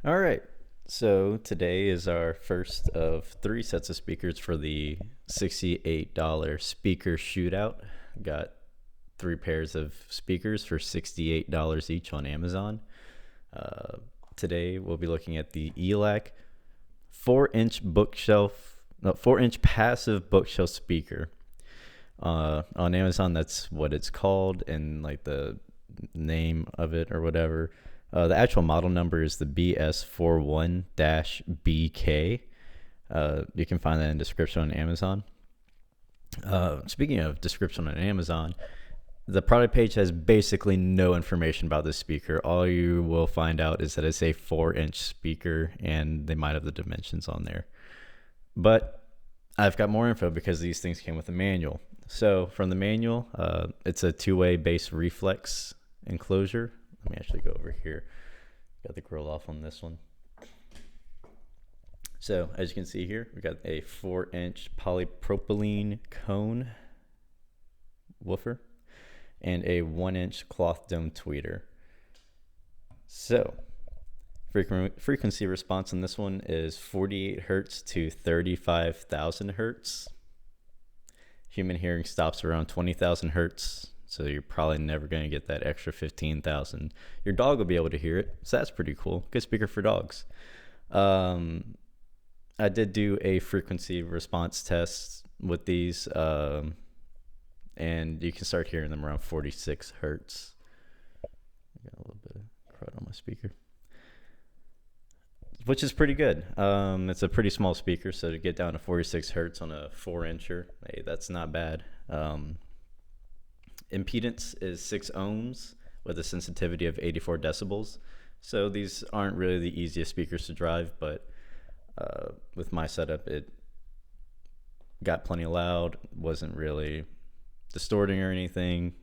All right. So today is our first of three sets of speakers for the $68 speaker shootout. Got three pairs of speakers for $68 each on Amazon. Uh, Today we'll be looking at the Elac 4-inch passive bookshelf speaker. On Amazon, that's what it's called, and like the name of it or whatever. The actual model number is the BS41-BK. You can find that in description on Amazon. Speaking of description on Amazon, the product page has basically no information about this speaker. All you will find out is that it's a 4-inch speaker, and they might have the dimensions on there. But I've got more info because these things came with a manual. So from the manual, it's a two-way bass reflex enclosure. Let me actually go over here. Got the grill off on this one. So as you can see here, we got a 4-inch polypropylene cone woofer and a 1-inch cloth dome tweeter. So frequency response on this one is 48 hertz to 35,000 hertz. Human hearing stops around 20,000 hertz, so you're probably never going to get that extra 15,000. Your dog will be able to hear it, so that's pretty cool. Good speaker for dogs. I did do a frequency response test with these, and you can start hearing them around 46 hertz. I got a little bit of crud on my speaker, which is pretty good. It's a pretty small speaker, so to get down to 46 hertz on a 4-incher, hey, that's not bad. Impedance is 6 ohms with a sensitivity of 84 decibels. So these aren't really the easiest speakers to drive, but with my setup, it got plenty loud, wasn't really distorting or anything.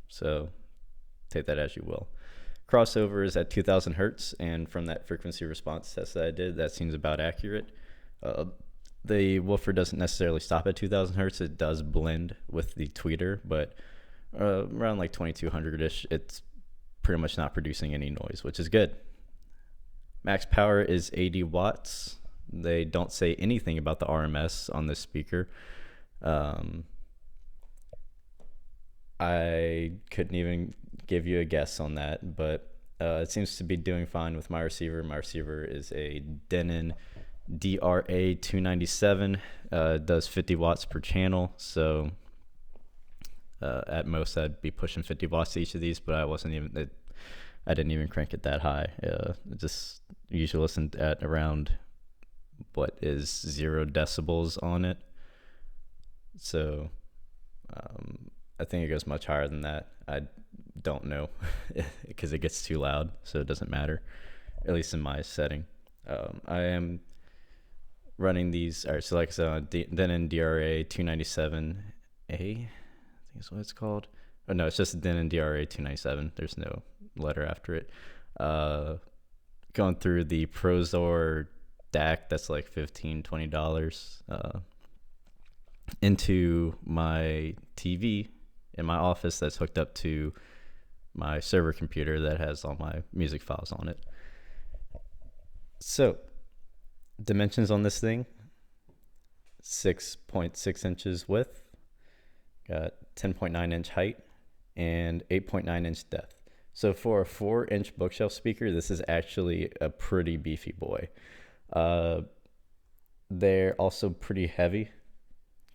So take that as you will. Crossover is at 2000 hertz, and from that frequency response test that I did, that seems about accurate. The woofer doesn't necessarily stop at 2000 hertz. It does blend with the tweeter, but around like 2200-ish, it's pretty much not producing any noise, which is good. Max power is 80 watts. They don't say anything about the RMS on this speaker. I couldn't even give you a guess on that, but it seems to be doing fine with my receiver. My receiver is a Denon DRA297. Does 50 watts per channel, so at most I'd be pushing 50 watts to each of these, but I didn't even crank it that high. Just usually listen at around what is 0 decibels on it. So I think it goes much higher than that. I don't know because it gets too loud, so it doesn't matter, at least in my setting. I am running these. All right, so like I said, Denon DRA 297A, I think is what it's called. Oh no, it's just Denon DRA 297. There's no letter after it. Going through the Prozor DAC, that's like $15-$20 into my TV in my office that's hooked up to my server computer that has all my music files on it. So dimensions on this thing: 6.6 inches width, got 10.9 inch height, and 8.9 inch depth. So for a 4-inch bookshelf speaker, this is actually a pretty beefy boy. They're also pretty heavy.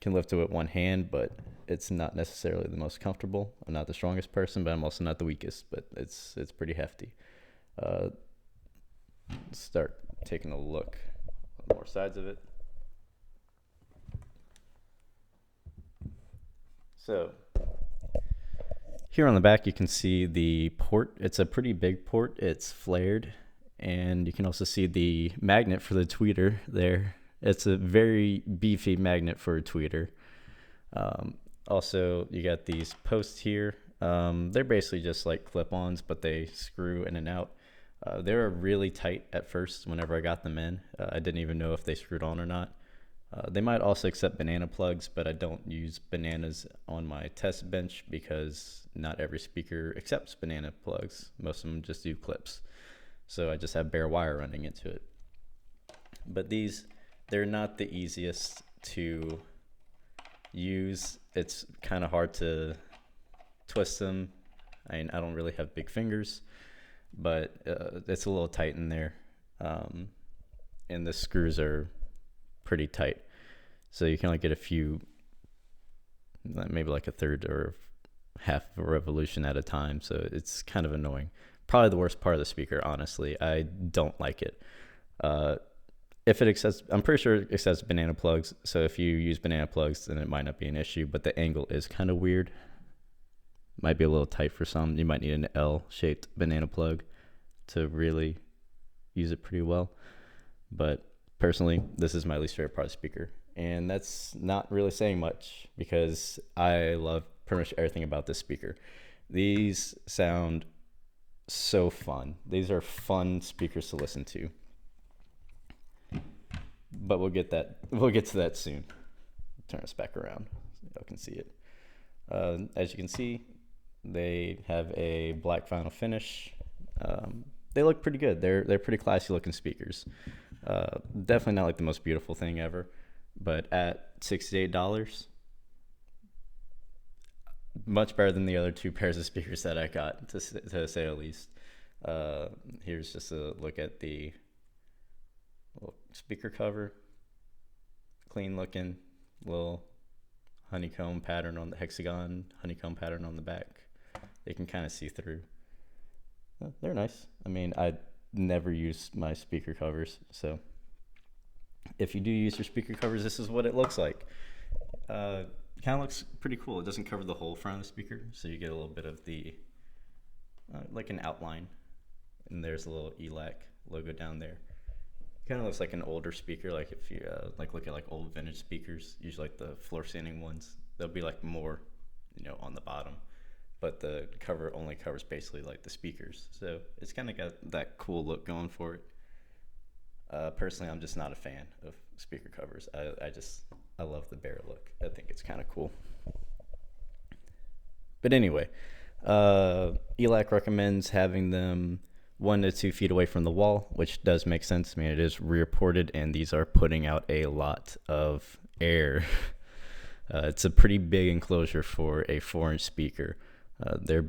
Can lift it with one hand, but it's not necessarily the most comfortable. I'm not the strongest person, but I'm also not the weakest, but it's pretty hefty. Let's start taking a look on more sides of it. So here on the back, you can see the port. It's a pretty big port. It's flared, and you can also see the magnet for the tweeter there. It's a very beefy magnet for a tweeter. Also, you got these posts here. They're basically just like clip-ons, but they screw in and out. They were really tight at first whenever I got them in. I didn't even know if they screwed on or not. They might also accept banana plugs, but I don't use bananas on my test bench because not every speaker accepts banana plugs. Most of them just do clips. So I just have bare wire running into it. But they're not the easiest to use. It's kind of hard to twist them. I mean, I don't really have big fingers, but it's a little tight in there. And the screws are pretty tight. So you can only get a few, maybe like a third or half of a revolution at a time. So it's kind of annoying. Probably the worst part of the speaker, honestly. I don't like it. If it accepts, I'm pretty sure it accepts banana plugs. So if you use banana plugs, then it might not be an issue. But the angle is kind of weird. Might be a little tight for some. You might need an L-shaped banana plug to really use it pretty well. But personally, this is my least favorite part of the speaker. And that's not really saying much because I love pretty much everything about this speaker. These sound so fun. These are fun speakers to listen to. But we'll get to that soon. Turn us back around so y'all can see it. As you can see, they have a black vinyl finish. They look pretty good. They're pretty classy looking speakers. Definitely not like the most beautiful thing ever, but at $68, much better than the other two pairs of speakers that I got, to say the least. Here's just a look at the little speaker cover. Clean looking, little honeycomb pattern on the hexagon, honeycomb pattern on the back. They can kind of see through. They're nice. I mean, I never use my speaker covers, so if you do use your speaker covers, this is what it looks like. Kind of looks pretty cool. It doesn't cover the whole front of the speaker, so you get a little bit of the like an outline, and there's a little Elac logo down there. Kind of looks like an older speaker. Like if you like look at like old vintage speakers, usually like the floor standing ones, they'll be like more, on the bottom, but the cover only covers basically like the speakers. So it's kind of got that cool look going for it. Personally, I'm just not a fan of speaker covers. I love the bare look. I think it's kind of cool. But anyway, Elac recommends having them 1 to 2 feet away from the wall, which does make sense. I mean, it is rear ported, and these are putting out a lot of air. It's a pretty big enclosure for a 4-inch speaker. They're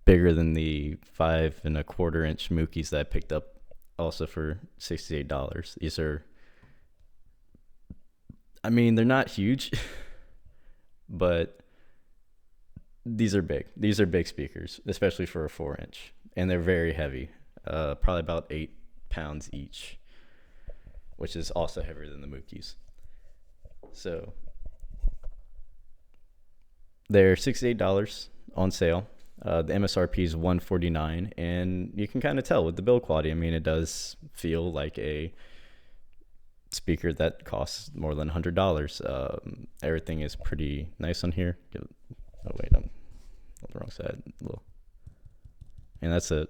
bigger than the 5 1/4 inch Mookies that I picked up also for $68. These are, I mean, they're not huge, but these are big. These are big speakers, especially for a 4-inch, and they're very heavy. Probably about 8 pounds each, which is also heavier than the Mookies. So they're $68 on sale. The MSRP is $149, and you can kind of tell with the build quality. I mean, it does feel like a speaker that costs more than $100. Everything is pretty nice on here. Oh wait, I'm on the wrong side. And that's a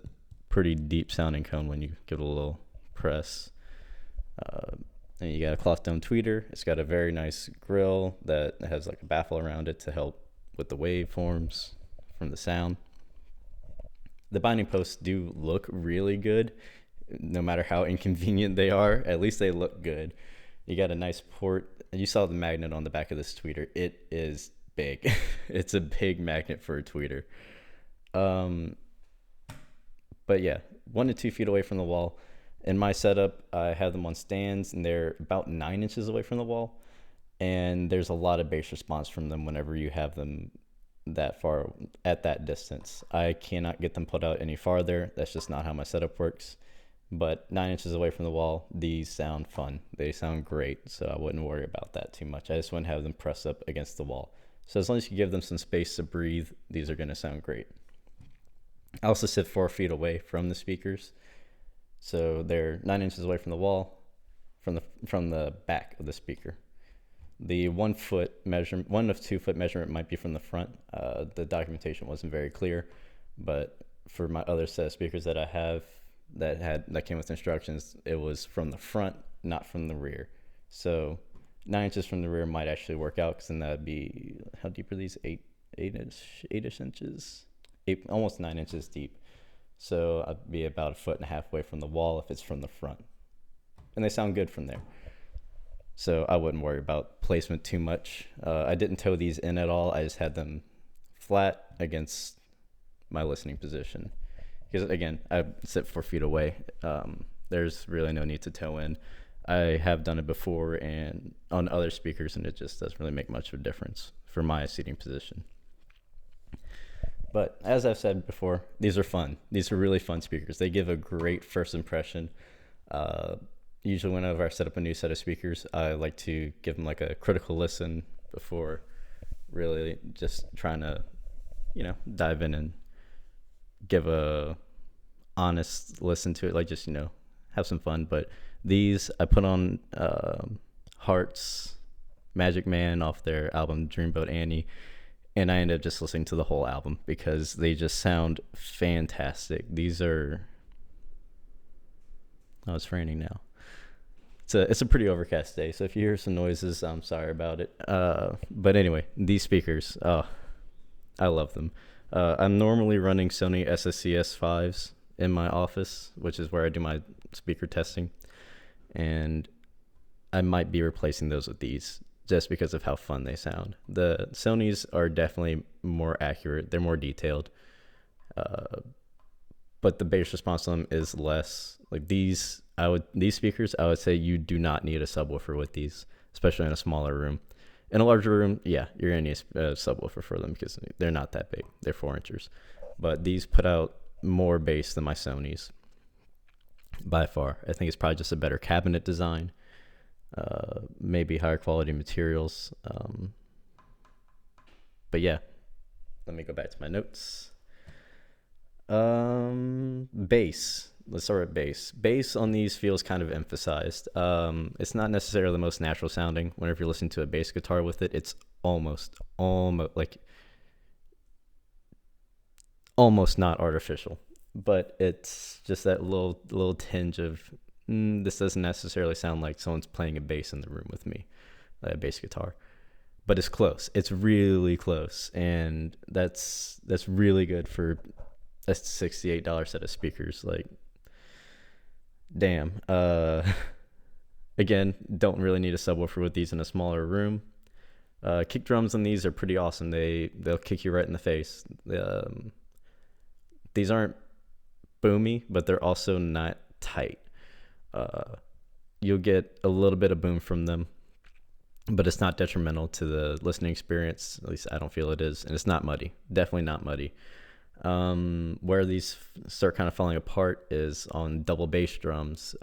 pretty deep sounding cone when you give it a little press. And you got a cloth dome tweeter. It's got a very nice grill that has like a baffle around it to help with the waveforms from the sound. The binding posts do look really good, no matter how inconvenient they are. At least they look good. You got a nice port. You saw the magnet on the back of this tweeter. It is big. It's a big magnet for a tweeter. But yeah, 1 to 2 feet away from the wall. In my setup, I have them on stands, and they're about 9 inches away from the wall. And there's a lot of bass response from them whenever you have them that far at that distance. I cannot get them pulled out any farther. That's just not how my setup works. But 9 inches away from the wall, these sound fun. They sound great, so I wouldn't worry about that too much. I just wouldn't have them press up against the wall. So as long as you give them some space to breathe, these are going to sound great. I also sit 4 feet away from the speakers, so they're 9 inches away from the wall, from the back of the speaker. The 1 of 2 foot measurement might be from the front. The documentation wasn't very clear, but for my other set of speakers that I have that came with instructions, it was from the front, not from the rear. So 9 inches from the rear might actually work out, because then that'd be, how deep are these? 8-ish inches, almost 9 inches deep. So I'd be about a foot and a half away from the wall if it's from the front. And they sound good from there. So I wouldn't worry about placement too much. I didn't toe these in at all. I just had them flat against my listening position. Because again, I sit 4 feet away. There's really no need to toe in. I have done it before and on other speakers, and it just doesn't really make much of a difference for my seating position. But as I've said before, these are fun. These are really fun speakers. They give a great first impression. Usually whenever I set up a new set of speakers, I like to give them like a critical listen before really just trying to, dive in and give a honest listen to it. Like just, have some fun. But these, I put on Heart's Magic Man off their album Dreamboat Annie. And I ended up just listening to the whole album because they just sound fantastic. These are... Oh, it's raining now. It's a pretty overcast day, so if you hear some noises, I'm sorry about it. But anyway, these speakers, I love them. I'm normally running Sony SSCS 5s in my office, which is where I do my speaker testing. And I might be replacing those with these just because of how fun they sound. The Sonys are definitely more accurate. They're more detailed. But the bass response on them is less. Like these speakers, I would say you do not need a subwoofer with these, especially in a smaller room. In a larger room, yeah, you're going to need a subwoofer for them because they're not that big. They're 4 inches. But these put out more bass than my Sonys by far. I think it's probably just a better cabinet design. Maybe higher quality materials. But yeah, let me go back to my notes. Bass. Let's start with bass. Bass on these feels kind of emphasized. It's not necessarily the most natural sounding. Whenever you're listening to a bass guitar with it, it's almost not artificial. But it's just that little tinge of this doesn't necessarily sound like someone's playing a bass in the room with me, like a bass guitar. But it's close. It's really close, and that's really good for a $68 set of speakers. Like, damn. Again, don't really need a subwoofer with these in a smaller room. Kick drums on these are pretty awesome. They'll kick you right in the face. These aren't boomy, but they're also not tight. You'll get a little bit of boom from them, but it's not detrimental to the listening experience. At least I don't feel it is. And it's not muddy. Definitely not muddy. Where these start kind of falling apart is on double bass drums,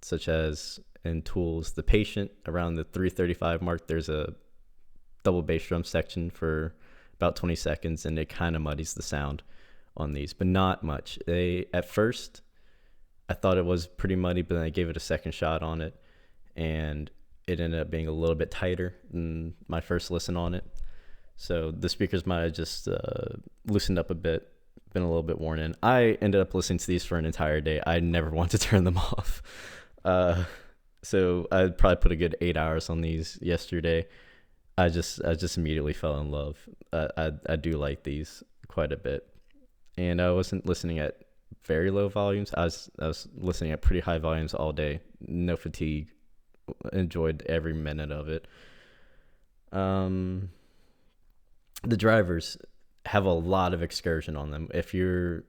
such as in Tool's The Patient. Around the 335 mark, there's a double bass drum section for about 20 seconds, and it kind of muddies the sound on these, but not much. At first, I thought it was pretty muddy, but then I gave it a second shot on it, and it ended up being a little bit tighter than my first listen on it. So the speakers might have just loosened up a bit, been a little bit worn in. I ended up listening to these for an entire day. I never want to turn them off. So I probably put a good 8 hours on these yesterday. I just immediately fell in love. I do like these quite a bit. And I wasn't listening at very low volumes. I was listening at pretty high volumes all day. No fatigue. Enjoyed every minute of it. The drivers have a lot of excursion on them. If you're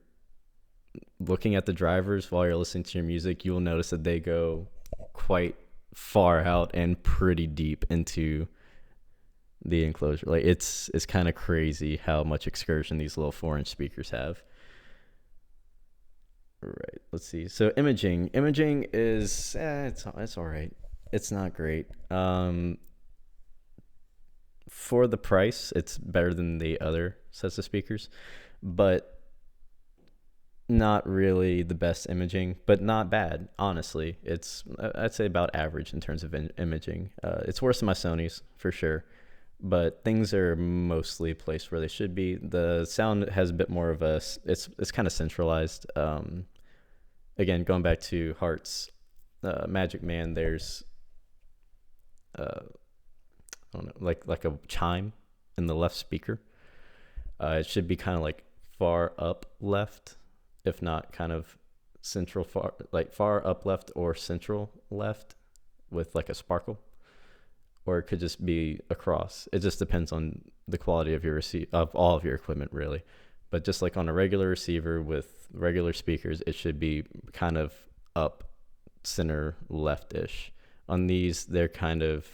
looking at the drivers while you're listening to your music, you will notice that they go quite far out and pretty deep into the enclosure. Like it's kind of crazy how much excursion these little 4-inch speakers have. Right, let's see. So imaging is it's all right. It's not great. For the price, it's better than the other sets of speakers, but not really the best imaging, but not bad, honestly. It's, I'd say, about average in terms of imaging. It's worse than my Sony's for sure, but things are mostly placed where they should be. The sound has a bit more of a, it's kind of centralized. Again, going back to Heart's Magic Man, there's I don't know, like a chime in the left speaker. It should be kind of like far up left if not kind of central, far up left or central left with like a sparkle, or it could just be across. It just depends on the quality of your of all of your equipment, really. But just like on a regular receiver with regular speakers, it should be kind of up center left-ish. On these, they're kind of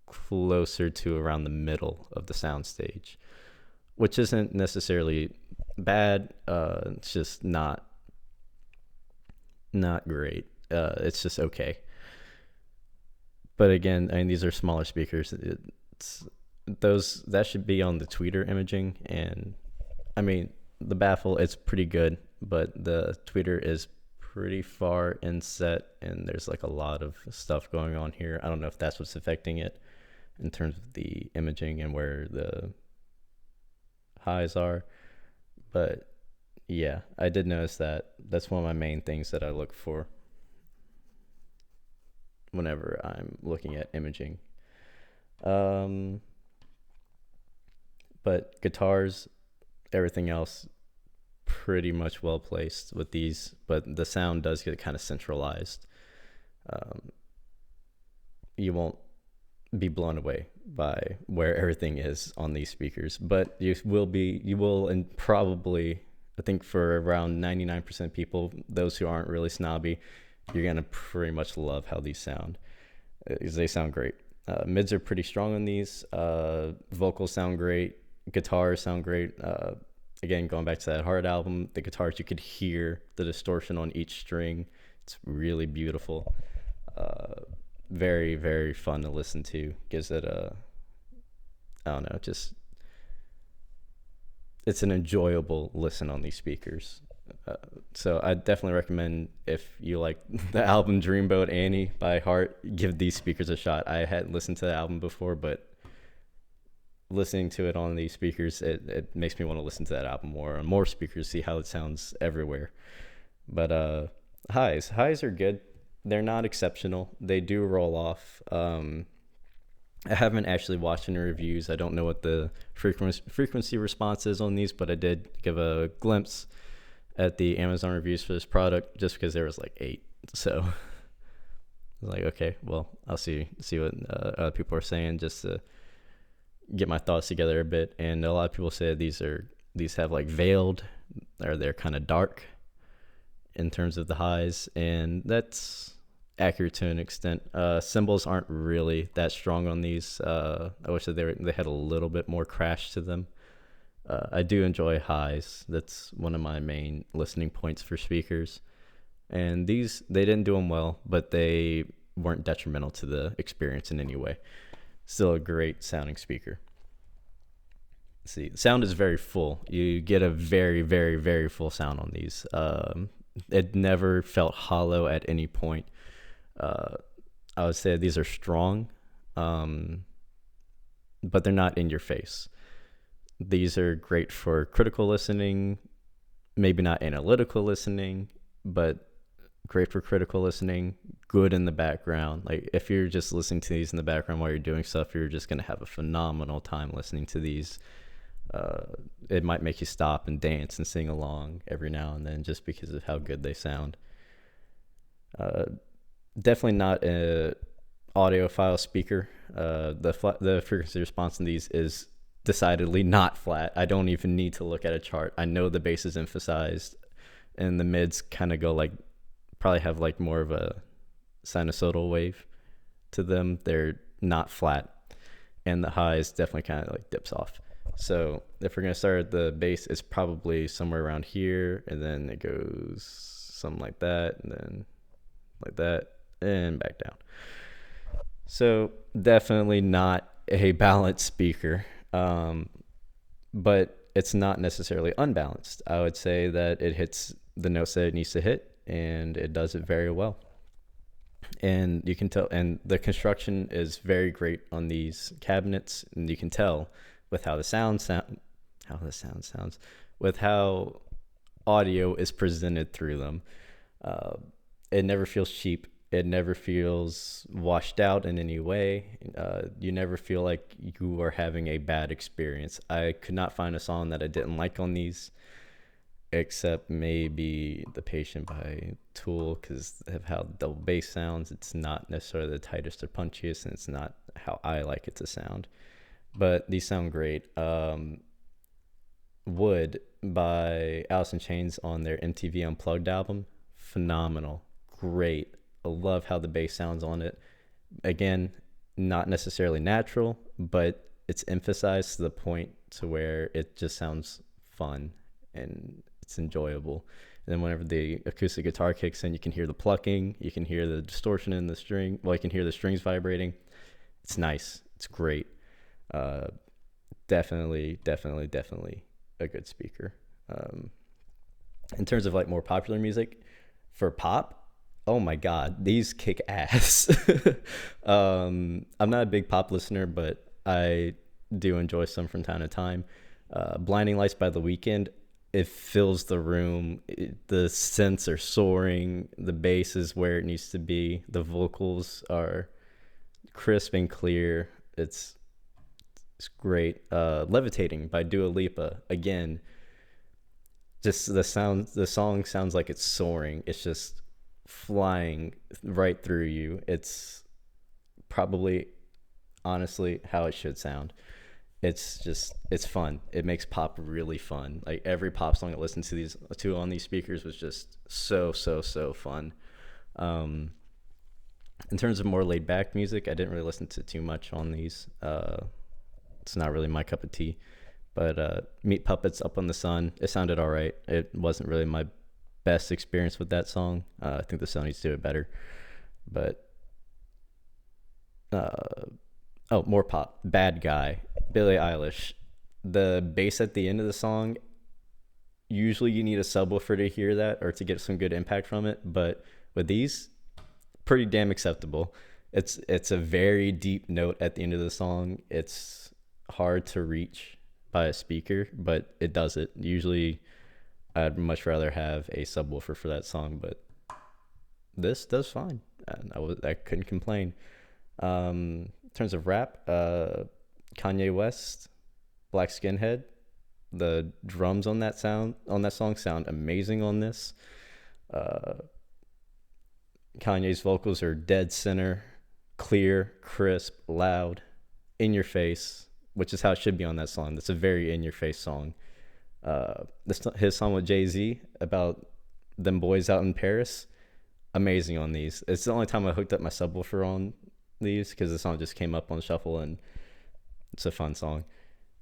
closer to around the middle of the sound stage, which isn't necessarily bad. It's just not great. It's just okay. But again, I mean, these are smaller speakers. That should be on the tweeter imaging, and I mean, the baffle, it's pretty good, but the tweeter is pretty far inset, and there's like a lot of stuff going on here. I don't know if that's what's affecting it in terms of the imaging and where the highs are, but yeah, I did notice that. That's one of my main things that I look for whenever I'm looking at imaging. But guitars, everything else, pretty much well placed with these, but the sound does get kind of centralized. You won't be blown away by where everything is on these speakers, but you will, and probably, I think for around 99% people, those who aren't really snobby, you're gonna pretty much love how these sound, because they sound great. Mids are pretty strong on these. Vocals sound great. Guitars sound great. Again, going back to that Heart album, the guitars, you could hear the distortion on each string. It's really beautiful. Very, very fun to listen to. Gives it a, I don't know, just, it's an enjoyable listen on these speakers. So I definitely recommend, if you like the album Dreamboat Annie by Heart, give these speakers a shot. I hadn't listened to the album before, but listening to it on these speakers, it makes me want to listen to that album more on more speakers, see how it sounds everywhere. But highs are good. They're not exceptional. They do roll off. I haven't actually watched any reviews. I don't know what the frequency response is on these, but I did give a glimpse at the Amazon reviews for this product, just because there was like 8. So I was like, okay, well, I'll see what other people are saying, just to get my thoughts together a bit. And a lot of people say these have like veiled, or they're kind of dark in terms of the highs, and that's accurate to an extent. Cymbals aren't really that strong on these. I wish that they had a little bit more crash to them. I do enjoy highs. That's one of my main listening points for speakers. And these, they didn't do them well, but they weren't detrimental to the experience in any way. Still a great sounding speaker. Let's see, sound is very full. You get a very, very, very full sound on these. It never felt hollow at any point. I would say these are strong, but they're not in your face. These are great for critical listening, maybe not analytical listening, but great for critical listening, good in the background. Like if you're just listening to these in the background while you're doing stuff, you're just going to have a phenomenal time listening to these. It might make you stop and dance and sing along every now and then, just because of how good they sound. Definitely not a audiophile speaker. The frequency response in these is decidedly not flat. I don't even need to look at a chart. I know the bass is emphasized, and the mids kind of go like, probably have like more of a sinusoidal wave to them. They're not flat, and the highs definitely kind of like dips off. So if we're gonna start at the bass, it's probably somewhere around here, and then it goes something like that, and then like that, and back down. So definitely not a balanced speaker, but it's not necessarily unbalanced. I would say that it hits the notes that it needs to hit, and it does it very well. And you can tell, and the construction is very great on these cabinets, and you can tell with how the sound sounds, with how audio is presented through them. It never feels cheap. It never feels washed out in any way. You never feel like you are having a bad experience. I could not find a song that I didn't like on these. except maybe The Patient by Tool, because of how double bass sounds. It's not necessarily the tightest or punchiest, and it's not how I like it to sound. But these sound great. Wood by Alice in Chains on their MTV Unplugged album, phenomenal, great. I love how the bass sounds on it. Again, not necessarily natural, but it's emphasized to the point to where it just sounds fun and it's enjoyable. And then whenever the acoustic guitar kicks in, you can hear the plucking, you can hear the distortion in the string. Well, you can hear the strings vibrating. It's nice. It's great. Definitely a good speaker. In terms of like more popular music, for pop, oh my god, these kick ass. I'm not a big pop listener, but I do enjoy some from time to time. Blinding Lights by The Weeknd, it fills the room. The synths are soaring, the bass is where it needs to be, the vocals are crisp and clear. It's great. Levitating by Dua Lipa, again, just the song sounds like it's soaring. It's just flying right through you. It's probably honestly how it should sound. It's fun. It makes pop really fun. Like every pop song I listened to on these speakers was just so fun. In terms of more laid back music, I didn't really listen to too much on these. It's not really my cup of tea. But Meat Puppets, Up on the Sun, it sounded all right. It wasn't really my best experience with that song. I think the Sonys do it better. But more pop. Bad Guy, Billie Eilish. The bass at the end of the song, usually you need a subwoofer to hear that or to get some good impact from it. But with these, pretty damn acceptable. It's a very deep note at the end of the song. It's hard to reach by a speaker, but it does it. Usually I'd much rather have a subwoofer for that song, but this does fine. And I couldn't complain. In terms of rap, Kanye West, Black Skinhead, the drums on that song sound amazing on this. Kanye's vocals are dead center, clear, crisp, loud, in your face, which is how it should be on that song. That's a very in your face song. His song with Jay-Z about them boys out in Paris, amazing on these. It's the only time I hooked up my subwoofer on these because the song just came up on shuffle and it's a fun song.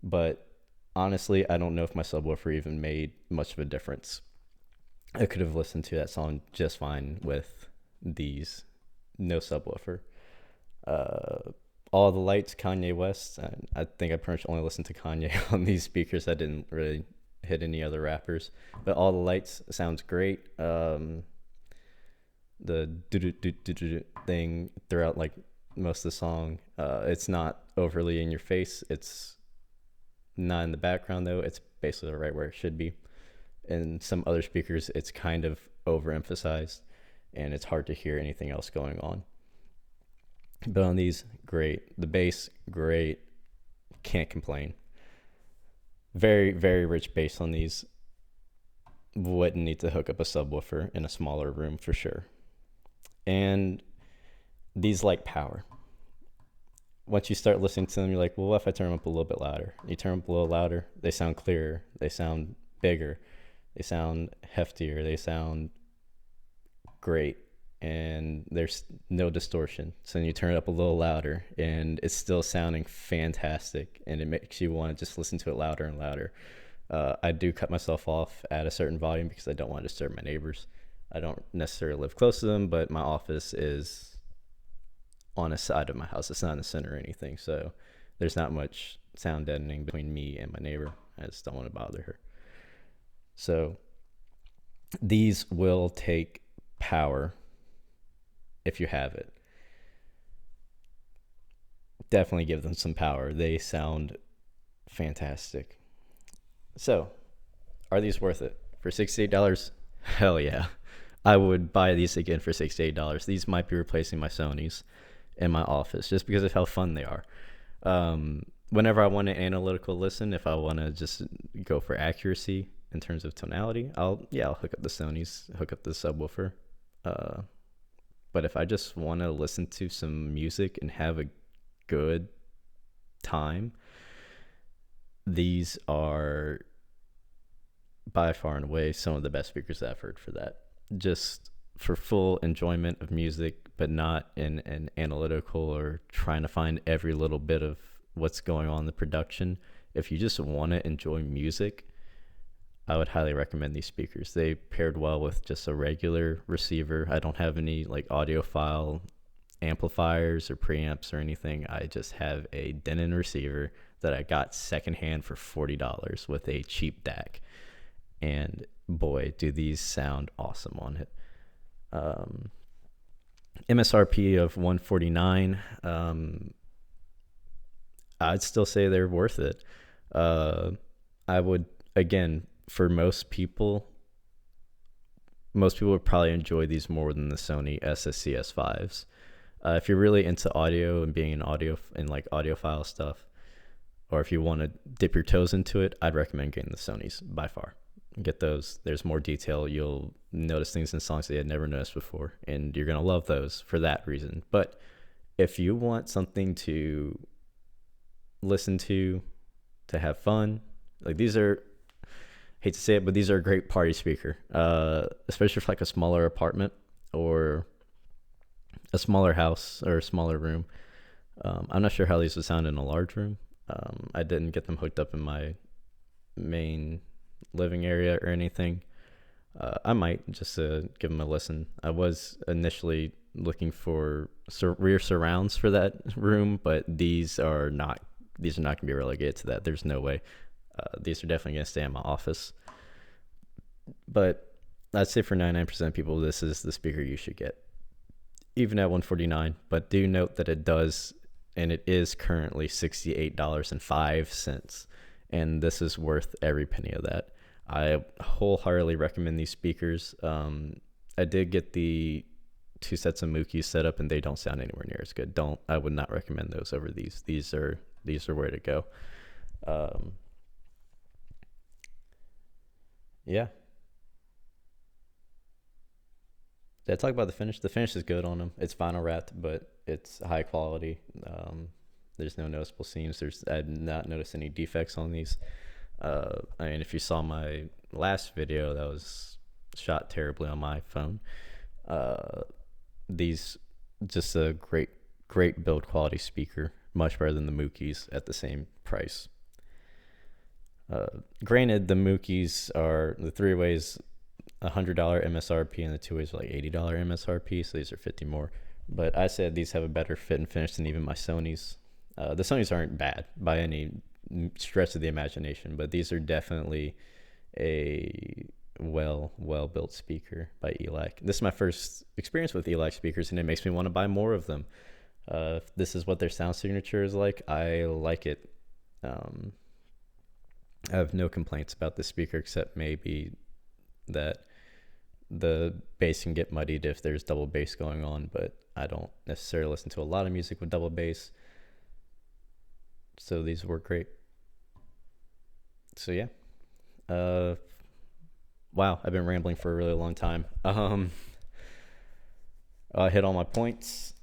But honestly, I don't know if my subwoofer even made much of a difference. I could have listened to that song just fine with these, no subwoofer. All the Lights, Kanye West. I think I pretty much only listened to Kanye on these speakers. I didn't really hit any other rappers. But All the Lights sounds great. The do thing throughout like most of the song, it's not overly in your face. It's not in the background though. It's basically right where it should be. In some other speakers, it's kind of overemphasized, and it's hard to hear anything else going on. But on these, great. The bass, great. Can't complain. Very, very rich bass on these. Wouldn't need to hook up a subwoofer in a smaller room for sure. And these like power. Once you start listening to them, you're like, well, what if I turn them up a little bit louder? You turn them up a little louder, they sound clearer. They sound bigger. They sound heftier. They sound great. And there's no distortion. So then you turn it up a little louder and it's still sounding fantastic, and it makes you want to just listen to it louder and louder. I do cut myself off at a certain volume because I don't want to disturb my neighbors. I don't necessarily live close to them, but my office is on a side of my house. It's not in the center or anything, so there's not much sound deadening between me and my neighbor. I just don't want to bother her. So these will take power if you have it. Definitely give them some power. They sound fantastic. So, are these worth it? For $68? Hell yeah. I would buy these again for $68. These might be replacing my Sonys in my office just because of how fun they are. Whenever I want an analytical listen, if I want to just go for accuracy, in terms of tonality, I'll hook up the Sony's, hook up the subwoofer. But if I just want to listen to some music and have a good time, these are by far and away some of the best speakers that I've heard for that. Just for full enjoyment of music, but not in an analytical or trying to find every little bit of what's going on in the production. If you just want to enjoy music, I would highly recommend these speakers. They paired well with just a regular receiver. I don't have any like audiophile amplifiers or preamps or anything. I just have a Denon receiver that I got secondhand for $40 with a cheap DAC. And boy, do these sound awesome on it. MSRP of $149. I'd still say they're worth it. I would, again, for most people would probably enjoy these more than the Sony SSCS5s. If you're really into audio and being an audiophile stuff, or if you want to dip your toes into it, I'd recommend getting the Sonys by far. Get those. There's more detail. You'll notice things in songs that you had never noticed before, and you're going to love those for that reason. But if you want something to listen to have fun, like these are, hate to say it, but these are a great party speaker, especially for like a smaller apartment or a smaller house or a smaller room. I'm not sure how these would sound in a large room. I didn't get them hooked up in my main living area or anything. I might just give them a listen. I was initially looking for rear surrounds for that room, but these are not going to be relegated to that. There's no way. These are definitely going to stay in my office. But I'd say for 99% of people, this is the speaker you should get, even at $149. But do note that it is currently $68.05, and this is worth every penny of that. I wholeheartedly recommend these speakers. I did get the 2 sets of Mookies set up, and they don't sound anywhere near as good. I would not recommend those over these. These are where to go. Yeah. Did I talk about the finish? The finish is good on them. It's vinyl wrapped, but it's high quality. There's no noticeable seams. I've not noticed any defects on these. I mean, if you saw my last video, that was shot terribly on my phone. These, just a great build quality speaker, much better than the Mookies at the same price. Granted, the Mookies are the 3-ways $100 MSRP and the 2-ways are like $80 MSRP, so these are 50 more. But I said these have a better fit and finish than even my Sonys. The Sonys aren't bad by any stretch of the imagination, but these are definitely a well built speaker by Elac. This is my first experience with Elac speakers, and it makes me want to buy more of them. If this is what their sound signature is like, I like it. I have no complaints about this speaker, except maybe that the bass can get muddied if there's double bass going on, but I don't necessarily listen to a lot of music with double bass, so these work great. So yeah, wow, I've been rambling for a really long time. I hit all my points,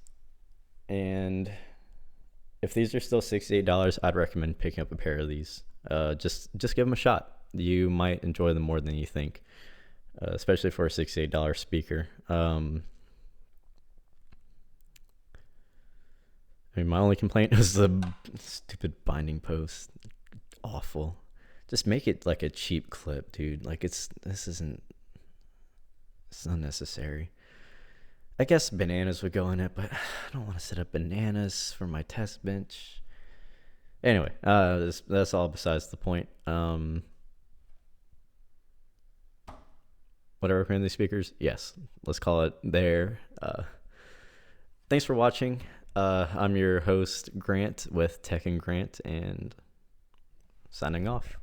and if these are still $68, I'd recommend picking up a pair of these. Just give them a shot. You might enjoy them more than you think, especially for a $68 speaker. I mean, my only complaint was the stupid binding post. Awful. Just make it like a cheap clip, dude. Like it's unnecessary. I guess bananas would go in it, but I don't want to set up bananas for my test bench. Anyway, that's all besides the point. Would I recommend these speakers? Yes. Let's call it there. Thanks for watching. I'm your host, Grant, with Tech and Grant, and signing off.